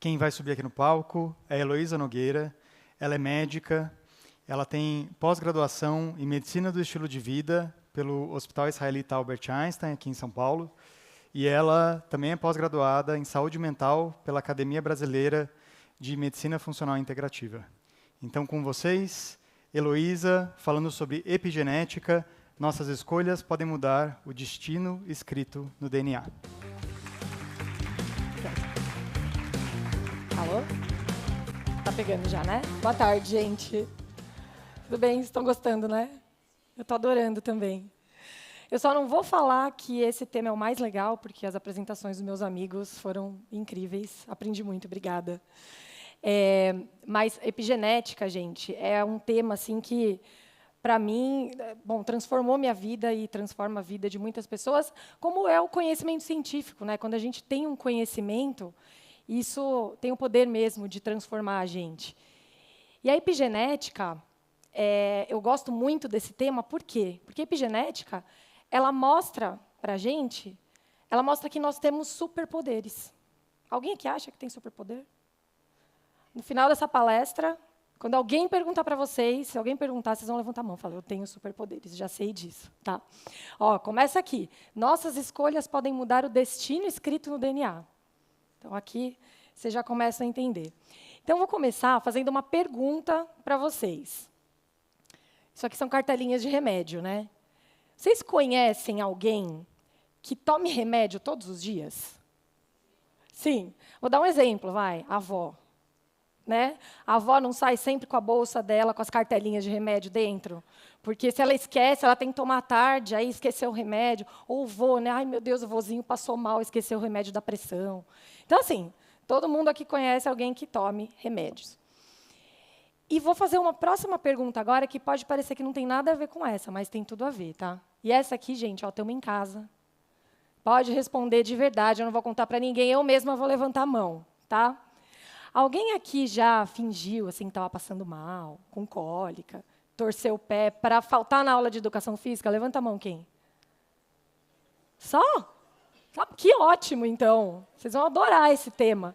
Quem vai subir aqui no palco é a Heloísa Nogueira. Ela é médica, ela tem pós-graduação em Medicina do Estilo de Vida pelo Hospital Israelita Albert Einstein, aqui em São Paulo. E ela também é pós-graduada em Saúde Mental pela Academia Brasileira de Medicina Funcional Integrativa. Então, com vocês, Heloísa, falando sobre epigenética, nossas escolhas podem mudar o destino escrito no DNA. Alô? Tá pegando já, né? Boa tarde, gente. Tudo bem? Estão gostando, né? Eu tô adorando também. Eu só não vou falar que esse tema é o mais legal, porque as apresentações dos meus amigos foram incríveis. Aprendi muito, obrigada. Mas epigenética, gente, é um tema assim que, para mim, transformou minha vida e transforma a vida de muitas pessoas, como é o conhecimento científico, né? Quando a gente tem um conhecimento, isso tem o poder mesmo de transformar a gente. E a epigenética, eu gosto muito desse tema, por quê? Porque a epigenética, ela mostra para a gente, ela mostra que nós temos superpoderes. Alguém aqui acha que tem superpoder? No final dessa palestra, quando alguém perguntar para vocês, se alguém perguntar, vocês vão levantar a mão e falar, eu tenho superpoderes, já sei disso. Tá? Ó, começa aqui. Nossas escolhas podem mudar o destino escrito no DNA. Então, aqui, você já começa a entender. Então, vou começar fazendo uma pergunta para vocês. Isso aqui são cartelinhas de remédio, né? Vocês conhecem alguém que tome remédio todos os dias? Sim. Vou dar um exemplo, vai. A avó. Né? A avó não sai sempre com a bolsa dela, com as cartelinhas de remédio dentro? Porque se ela esquece, ela tem que tomar à tarde, aí esqueceu o remédio. Ou o vô, né? Ai, meu Deus, o vozinho passou mal, esqueceu o remédio da pressão. Então, assim, todo mundo aqui conhece alguém que tome remédios. E vou fazer uma próxima pergunta agora, que pode parecer que não tem nada a ver com essa, mas tem tudo a ver, tá? E essa aqui, gente, ó, tem uma em casa. Pode responder de verdade, eu não vou contar para ninguém, eu mesma vou levantar a mão, tá? Alguém aqui já fingiu, assim, que estava passando mal, com cólica, torceu o pé para faltar na aula de educação física? Levanta a mão, quem? Só? Que ótimo, então. Vocês vão adorar esse tema.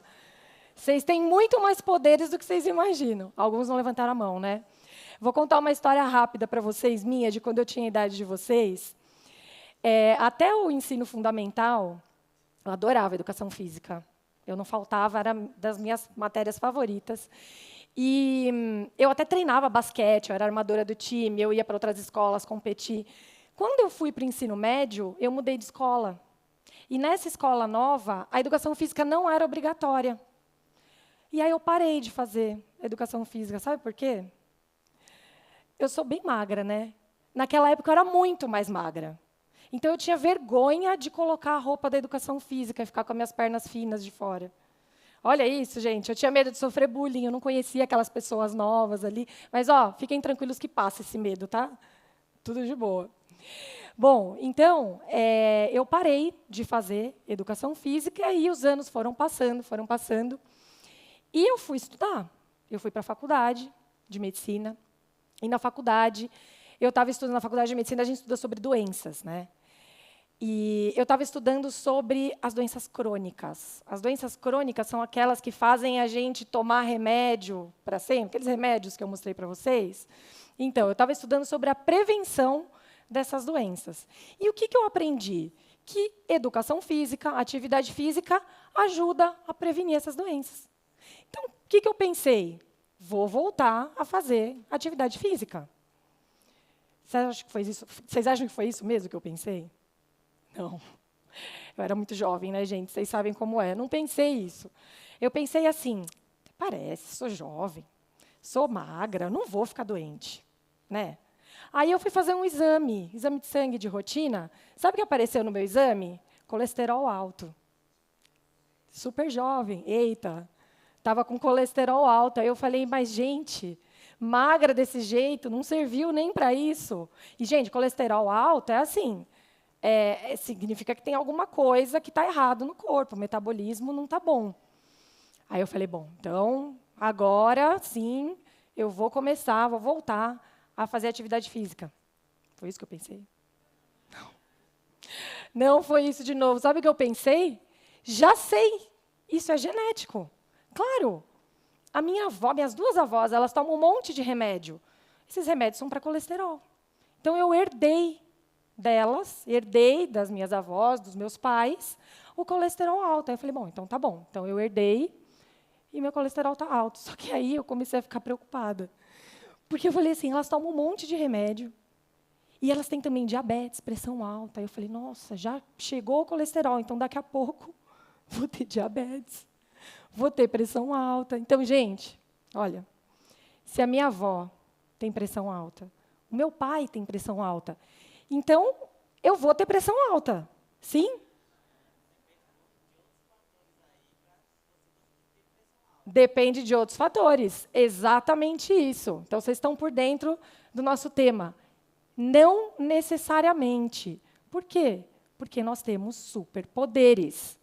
Vocês têm muito mais poderes do que vocês imaginam. Alguns não levantaram a mão, né? Vou contar uma história rápida para vocês, minha, de quando eu tinha a idade de vocês. Até o ensino fundamental, eu adorava educação física. Eu não faltava, era das minhas matérias favoritas. E eu até treinava basquete, eu era armadora do time, eu ia para outras escolas competir. Quando eu fui para o ensino médio, eu mudei de escola. E nessa escola nova, a educação física não era obrigatória. E aí eu parei de fazer educação física. Sabe por quê? Eu sou bem magra, né? Naquela época eu era muito mais magra. Então, eu tinha vergonha de colocar a roupa da educação física e ficar com as minhas pernas finas de fora. Olha isso, gente. Eu tinha medo de sofrer bullying, eu não conhecia aquelas pessoas novas ali. Mas, ó, fiquem tranquilos que passa esse medo, tá? Tudo de boa. Bom, então, eu parei de fazer educação física e os anos foram passando, foram passando. E eu fui estudar. Eu fui para a faculdade de medicina. E na faculdade, eu estava estudando na faculdade de medicina, a gente estuda sobre doenças, né? E eu estava estudando sobre as doenças crônicas. As doenças crônicas são aquelas que fazem a gente tomar remédio para sempre, aqueles remédios que eu mostrei para vocês. Então, eu estava estudando sobre a prevenção dessas doenças. E o que eu aprendi? Que educação física, atividade física, ajuda a prevenir essas doenças. Então, o que eu pensei? Vou voltar a fazer atividade física. Vocês acham que foi isso mesmo que eu pensei? Não. Eu era muito jovem, né, gente? Vocês sabem como é. Não pensei isso. Eu pensei assim, parece, sou jovem, sou magra, não vou ficar doente, né? Aí eu fui fazer um exame de sangue de rotina. Sabe o que apareceu no meu exame? Colesterol alto. Super jovem. Eita, estava com colesterol alto. Aí eu falei, mas, gente, magra desse jeito, não serviu nem para isso. E, gente, colesterol alto é assim, significa que tem alguma coisa que está errado no corpo, o metabolismo não está bom. Aí eu falei, bom, então, agora sim, eu vou voltar a fazer atividade física. Foi isso que eu pensei? Não. Não foi isso de novo. Sabe o que eu pensei? Já sei, isso é genético. Claro, a minha avó, minhas duas avós, elas tomam um monte de remédio. Esses remédios são para colesterol. Então, eu herdei delas, herdei das minhas avós, dos meus pais, o colesterol alto. Aí eu falei, bom, então tá bom. Então, eu herdei e meu colesterol está alto. Só que aí eu comecei a ficar preocupada. Porque eu falei assim, elas tomam um monte de remédio. E elas têm também diabetes, pressão alta. Aí eu falei, nossa, já chegou o colesterol, então daqui a pouco vou ter diabetes, vou ter pressão alta. Então, gente, olha, se a minha avó tem pressão alta, o meu pai tem pressão alta, então eu vou ter pressão alta, sim? Depende de outros fatores, exatamente isso. Então, vocês estão por dentro do nosso tema. Não necessariamente. Por quê? Porque nós temos superpoderes.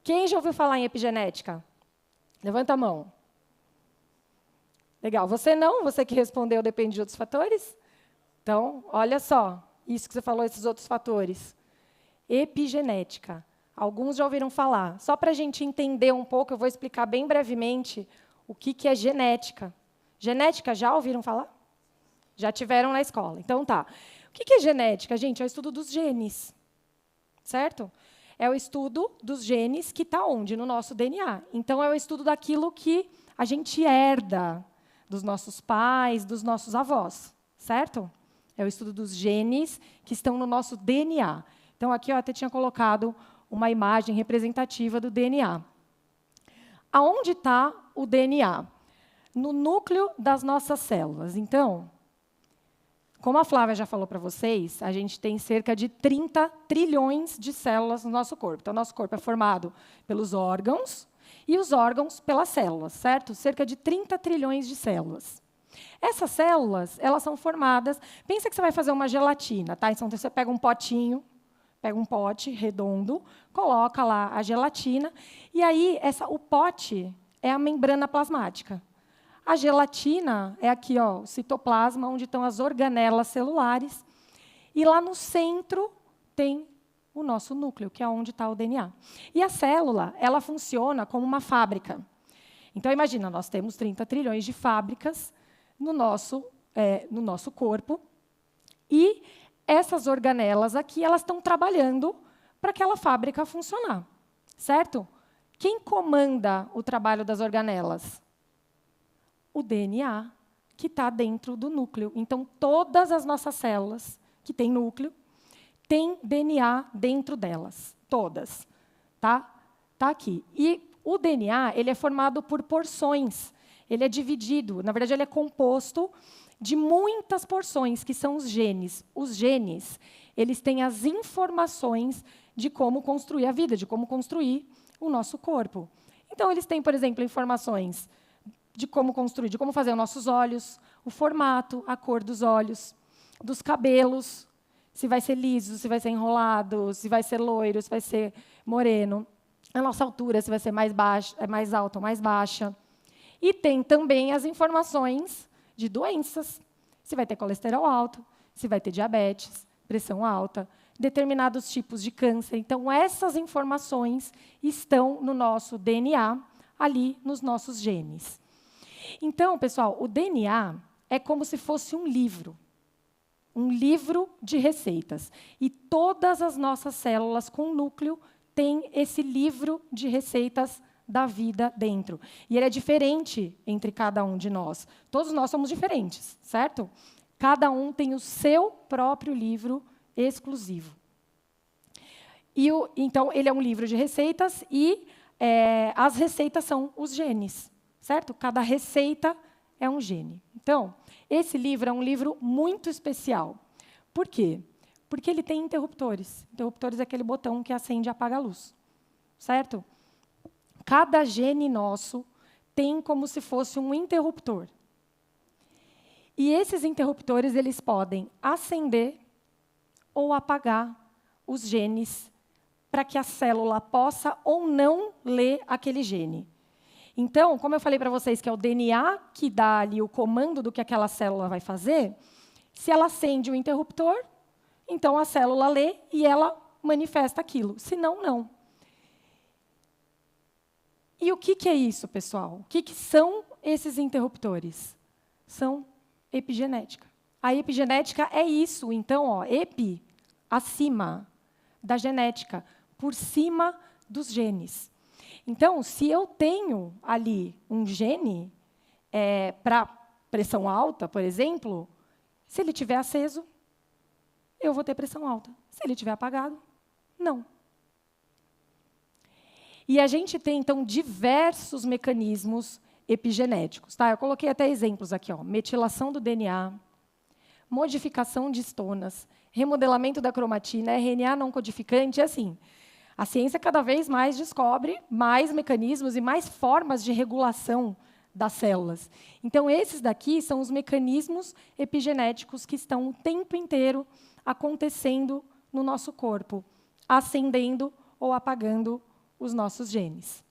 Quem já ouviu falar em epigenética? Levanta a mão. Legal. Você não? Você que respondeu depende de outros fatores? Então, olha só, isso que você falou, esses outros fatores. Epigenética. Alguns já ouviram falar. Só para a gente entender um pouco, eu vou explicar bem brevemente o que é genética. Genética, já ouviram falar? Já tiveram na escola. Então, tá. O que é genética, gente? É o estudo dos genes. Certo? É o estudo dos genes que está onde? No nosso DNA. Então, é o estudo daquilo que a gente herda dos nossos pais, dos nossos avós. Certo? É o estudo dos genes que estão no nosso DNA. Então, aqui eu até tinha colocado uma imagem representativa do DNA. Aonde está o DNA? No núcleo das nossas células. Então, como a Flávia já falou para vocês, a gente tem cerca de 30 trilhões de células no nosso corpo. Então, nosso corpo é formado pelos órgãos e os órgãos pelas células, certo? Cerca de 30 trilhões de células. Essas células, elas são formadas... Pensa que você vai fazer uma gelatina, tá? Então, você pega um potinho, pega um pote redondo, coloca lá a gelatina, e aí o pote é a membrana plasmática. A gelatina é aqui, ó, o citoplasma, onde estão as organelas celulares. E lá no centro tem o nosso núcleo, que é onde está o DNA. E a célula, ela funciona como uma fábrica. Então, imagina, nós temos 30 trilhões de fábricas no nosso corpo. E essas organelas aqui, elas estão trabalhando para aquela fábrica funcionar. Certo? Quem comanda o trabalho das organelas? O DNA, que está dentro do núcleo. Então, todas as nossas células que têm núcleo, têm DNA dentro delas. Todas. Tá? Tá aqui. E o DNA ele é formado por porções. Ele é dividido. Na verdade, ele é composto de muitas porções, que são os genes. Os genes, eles têm as informações de como construir a vida, de como construir o nosso corpo. Então, eles têm, por exemplo, informações de como construir, de como fazer os nossos olhos, o formato, a cor dos olhos, dos cabelos, se vai ser liso, se vai ser enrolado, se vai ser loiro, se vai ser moreno, a nossa altura, se vai ser mais baixa, mais alta ou mais baixa. E tem também as informações de doenças, se vai ter colesterol alto, se vai ter diabetes, pressão alta, determinados tipos de câncer. Então, essas informações estão no nosso DNA, ali nos nossos genes. Então, pessoal, o DNA é como se fosse um livro de receitas. E todas as nossas células com núcleo têm esse livro de receitas da vida dentro. E ele é diferente entre cada um de nós. Todos nós somos diferentes, certo? Cada um tem o seu próprio livro exclusivo. Então, ele é um livro de receitas e as receitas são os genes. Certo? Cada receita é um gene. Então, esse livro é um livro muito especial. Por quê? Porque ele tem interruptores. Interruptores é aquele botão que acende e apaga a luz. Certo? Cada gene nosso tem como se fosse um interruptor. E esses interruptores eles podem acender ou apagar os genes para que a célula possa ou não ler aquele gene. Então, como eu falei para vocês que é o DNA que dá ali o comando do que aquela célula vai fazer, se ela acende o interruptor, então a célula lê e ela manifesta aquilo. Se não, não. E o que é isso, pessoal? O que são esses interruptores? São epigenética. A epigenética é isso, então, ó, epi, acima da genética, por cima dos genes. Então, se eu tenho ali um gene para pressão alta, por exemplo, se ele estiver aceso, eu vou ter pressão alta. Se ele estiver apagado, não. E a gente tem, então, diversos mecanismos epigenéticos. Tá? Eu coloquei até exemplos aqui, ó, metilação do DNA, modificação de estonas, remodelamento da cromatina, RNA não codificante, assim. A ciência cada vez mais descobre mais mecanismos e mais formas de regulação das células. Então, esses daqui são os mecanismos epigenéticos que estão o tempo inteiro acontecendo no nosso corpo, acendendo ou apagando os nossos genes.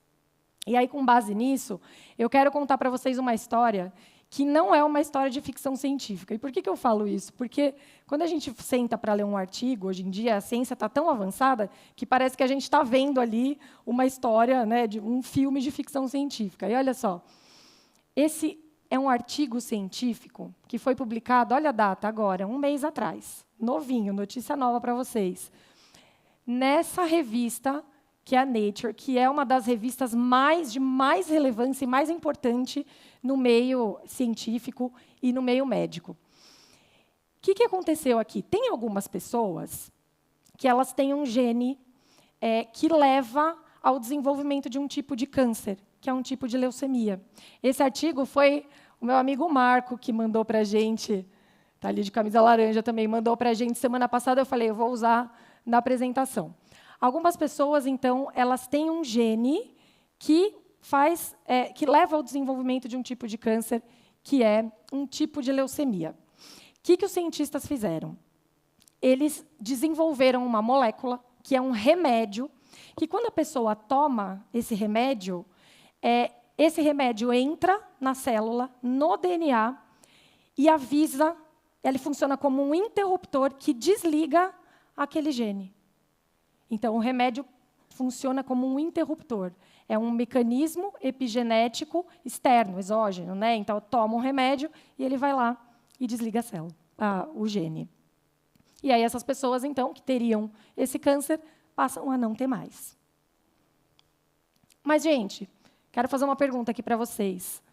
E aí, com base nisso, eu quero contar para vocês uma história que não é uma história de ficção científica. E por que eu falo isso? Porque quando a gente senta para ler um artigo, hoje em dia a ciência está tão avançada que parece que a gente está vendo ali uma história, né, de um filme de ficção científica. E olha só, esse é um artigo científico que foi publicado, olha a data agora, 1 mês atrás, novinho, notícia nova para vocês, nessa revista que é a Nature, que é uma das revistas de mais relevância e mais importante no meio científico e no meio médico. O que aconteceu aqui? Tem algumas pessoas que elas têm um gene que leva ao desenvolvimento de um tipo de câncer, que é um tipo de leucemia. Esse artigo foi o meu amigo Marco que mandou para a gente, está ali de camisa laranja também, mandou para a gente semana passada, eu falei, eu vou usar na apresentação. Algumas pessoas, então, elas têm um gene que leva ao desenvolvimento de um tipo de câncer, que é um tipo de leucemia. O que os cientistas fizeram? Eles desenvolveram uma molécula, que é um remédio, que quando a pessoa toma esse remédio entra na célula, no DNA, e avisa, ele funciona como um interruptor que desliga aquele gene. Então, o remédio funciona como um interruptor. É um mecanismo epigenético externo, exógeno, né? Então, toma um remédio e ele vai lá e desliga a célula, o gene. E aí, essas pessoas, então, que teriam esse câncer, passam a não ter mais. Mas, gente, quero fazer uma pergunta aqui para vocês.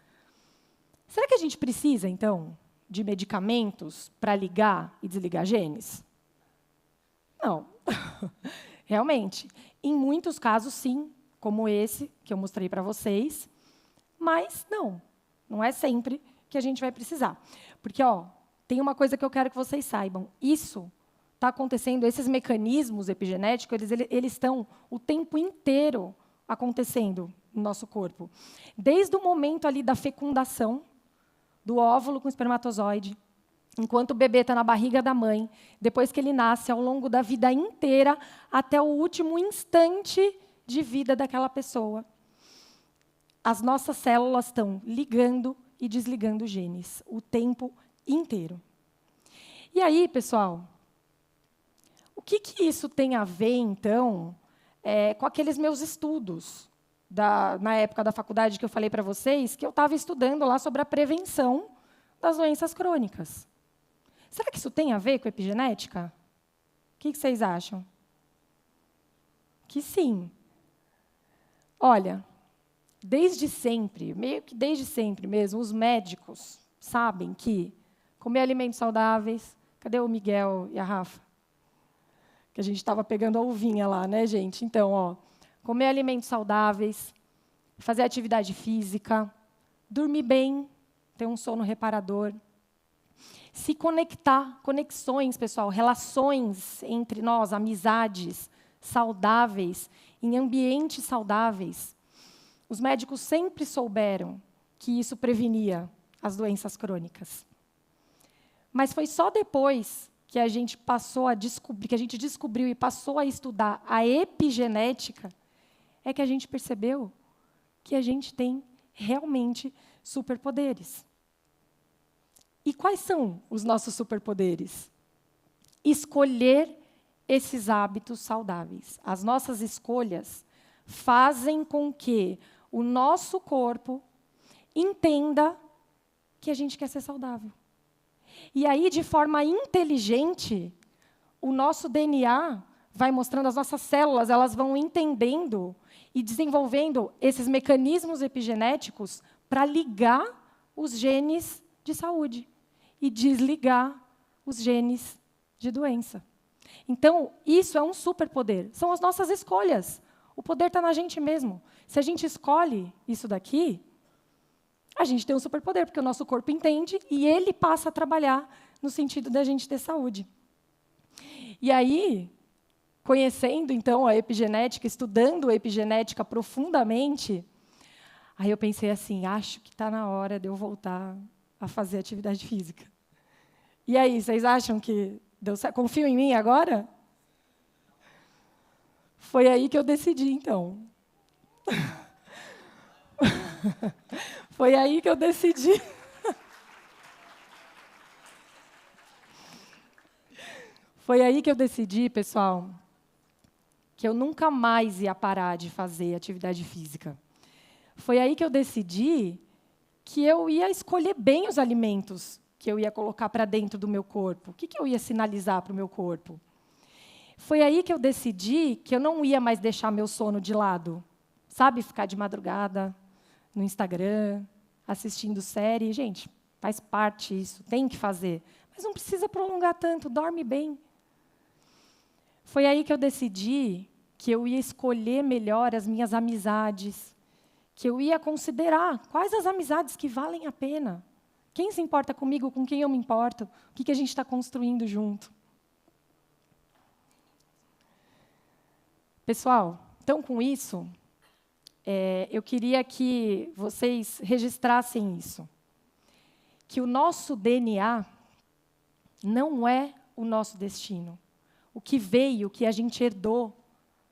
Será que a gente precisa, então, de medicamentos para ligar e desligar genes? Não. Realmente, em muitos casos, sim, como esse que eu mostrei para vocês, mas não é sempre que a gente vai precisar. Porque, tem uma coisa que eu quero que vocês saibam. Isso está acontecendo, esses mecanismos epigenéticos, eles estão o tempo inteiro acontecendo no nosso corpo. Desde o momento ali da fecundação, do óvulo com o espermatozoide, enquanto o bebê está na barriga da mãe, depois que ele nasce, ao longo da vida inteira, até o último instante de vida daquela pessoa. As nossas células estão ligando e desligando genes o tempo inteiro. E aí, pessoal, o que isso tem a ver, então, com aqueles meus estudos, na época da faculdade que eu falei para vocês, que eu estava estudando lá sobre a prevenção das doenças crônicas? Será que isso tem a ver com epigenética? O que vocês acham? Que sim. Olha, desde sempre, meio que desde sempre mesmo, os médicos sabem que comer alimentos saudáveis... Cadê o Miguel e a Rafa? Que a gente estava pegando a uvinha lá, né, gente? Então, comer alimentos saudáveis, fazer atividade física, dormir bem, ter um sono reparador, se conectar, conexões, pessoal, relações entre nós, amizades saudáveis, em ambientes saudáveis. Os médicos sempre souberam que isso prevenia as doenças crônicas. Mas foi só depois que a gente passou a descobrir, que a gente descobriu e passou a estudar a epigenética, é que a gente percebeu que a gente tem realmente superpoderes. E quais são os nossos superpoderes? Escolher esses hábitos saudáveis. As nossas escolhas fazem com que o nosso corpo entenda que a gente quer ser saudável. E aí, de forma inteligente, o nosso DNA vai mostrando, as nossas células, elas vão entendendo e desenvolvendo esses mecanismos epigenéticos para ligar os genes de saúde e desligar os genes de doença. Então, isso é um superpoder. São as nossas escolhas. O poder está na gente mesmo. Se a gente escolhe isso daqui, a gente tem um superpoder, porque o nosso corpo entende e ele passa a trabalhar no sentido da gente ter saúde. E aí, conhecendo, então, a epigenética, estudando a epigenética profundamente, aí eu pensei assim, acho que está na hora de eu voltar a fazer atividade física. E aí, vocês acham que deu certo? Confiam em mim agora? Foi aí que eu decidi, então. Foi aí que eu decidi. Foi aí que eu decidi, pessoal, que eu nunca mais ia parar de fazer atividade física. Foi aí que eu decidi que eu ia escolher bem os alimentos que eu ia colocar para dentro do meu corpo. O que eu ia sinalizar para o meu corpo? Foi aí que eu decidi que eu não ia mais deixar meu sono de lado. Sabe, ficar de madrugada no Instagram, assistindo série. Gente, faz parte isso, tem que fazer. Mas não precisa prolongar tanto, dorme bem. Foi aí que eu decidi que eu ia escolher melhor as minhas amizades, que eu ia considerar quais as amizades que valem a pena. Quem se importa comigo, com quem eu me importo, o que a gente está construindo junto. Pessoal, então, com isso, eu queria que vocês registrassem isso. Que o nosso DNA não é o nosso destino. O que veio, o que a gente herdou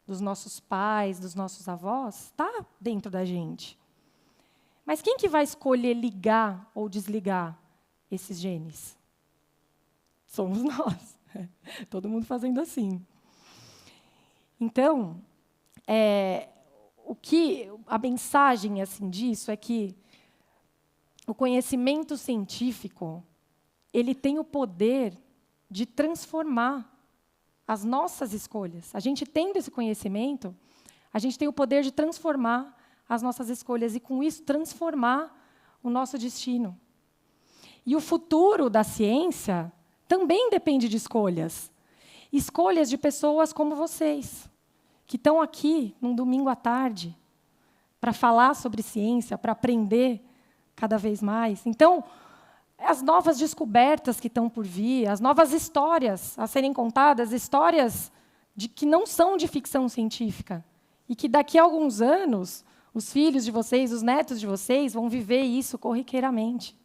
dos nossos pais, dos nossos avós, está dentro da gente. Mas quem que vai escolher ligar ou desligar esses genes? Somos nós. Todo mundo fazendo assim. Então, a mensagem assim disso é que o conhecimento científico ele tem o poder de transformar as nossas escolhas. A gente tendo esse conhecimento, a gente tem o poder de transformar as nossas escolhas e, com isso, transformar o nosso destino. E o futuro da ciência também depende de escolhas. Escolhas de pessoas como vocês, que estão aqui num domingo à tarde para falar sobre ciência, para aprender cada vez mais. Então, as novas descobertas que estão por vir, as novas histórias a serem contadas, histórias que não são de ficção científica, e que daqui a alguns anos os filhos de vocês, os netos de vocês vão viver isso corriqueiramente.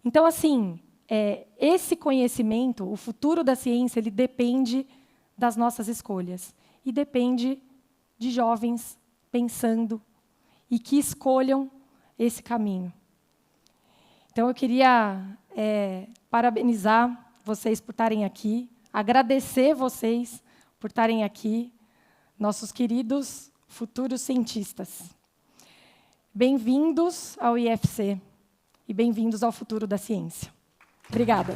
Então, assim, esse conhecimento, o futuro da ciência, ele depende das nossas escolhas. E depende de jovens pensando e que escolham esse caminho. Então, eu queria parabenizar vocês por estarem aqui, agradecer vocês por estarem aqui, nossos queridos futuros cientistas. Bem-vindos ao IFC e bem-vindos ao futuro da ciência. Obrigada.